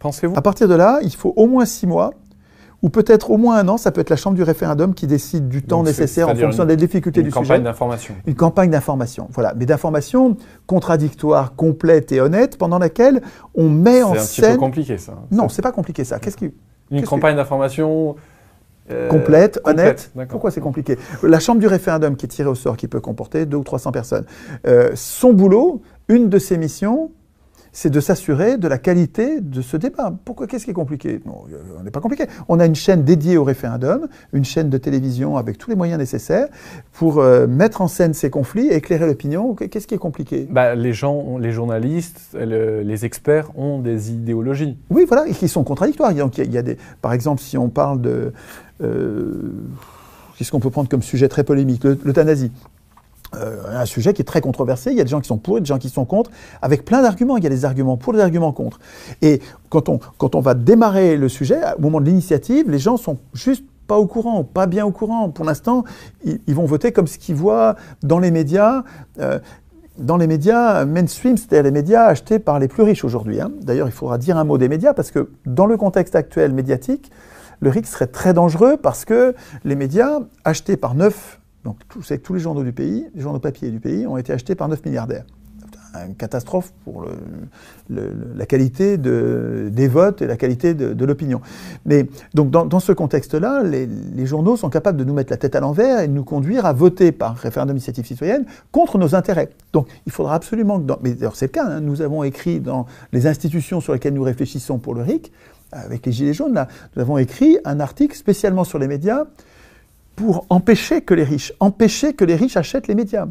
pensez-vous? À partir de là, il faut au moins 6 mois, ou peut-être au moins 1 an, ça peut être la Chambre du référendum qui décide du temps nécessaire en fonction des difficultés du sujet. Une campagne d'information. Une campagne d'information, voilà. Mais d'information contradictoire, complète et honnête, pendant laquelle on met en scène... C'est un petit peu compliqué, ça. Non, c'est pas compliqué, ça. Une campagne d'information... complète, honnête. Pourquoi c'est compliqué? La Chambre du référendum qui est tirée au sort, qui peut comporter 200 ou 300 personnes, son boulot, une de ses missions, c'est de s'assurer de la qualité de ce débat. Pourquoi? Qu'est-ce qui est compliqué? Non, on n'est pas compliqué. On a une chaîne dédiée au référendum, une chaîne de télévision avec tous les moyens nécessaires pour mettre en scène ces conflits et éclairer l'opinion. Qu'est-ce qui est compliqué? Les gens, les journalistes, les experts ont des idéologies. Oui, voilà, et qui sont contradictoires. Donc, il y a des, par exemple, si on parle de... qu'est-ce qu'on peut prendre comme sujet très polémique? L'euthanasie. Un sujet qui est très controversé, il y a des gens qui sont pour et des gens qui sont contre, avec plein d'arguments, il y a des arguments pour, des arguments contre. Et quand on va démarrer le sujet, au moment de l'initiative, les gens sont juste pas au courant, pas bien au courant. Pour l'instant, ils vont voter comme ce qu'ils voient dans les médias mainstream, c'est-à-dire les médias achetés par les plus riches aujourd'hui. D'ailleurs, il faudra dire un mot des médias, parce que dans le contexte actuel médiatique, le risque serait très dangereux, parce que les médias achetés par 9... Donc, tous les journaux du pays, les journaux papier du pays, ont été achetés par 9 milliardaires. Une catastrophe pour la qualité des votes et la qualité de l'opinion. Mais donc, dans ce contexte-là, les journaux sont capables de nous mettre la tête à l'envers et de nous conduire à voter par référendum d'initiative citoyenne contre nos intérêts. Donc, il faudra absolument que... mais d'ailleurs, c'est le cas. Nous avons écrit dans les institutions sur lesquelles nous réfléchissons pour le RIC, avec les Gilets jaunes, là, nous avons écrit un article spécialement sur les médias pour empêcher que les riches achètent les médias.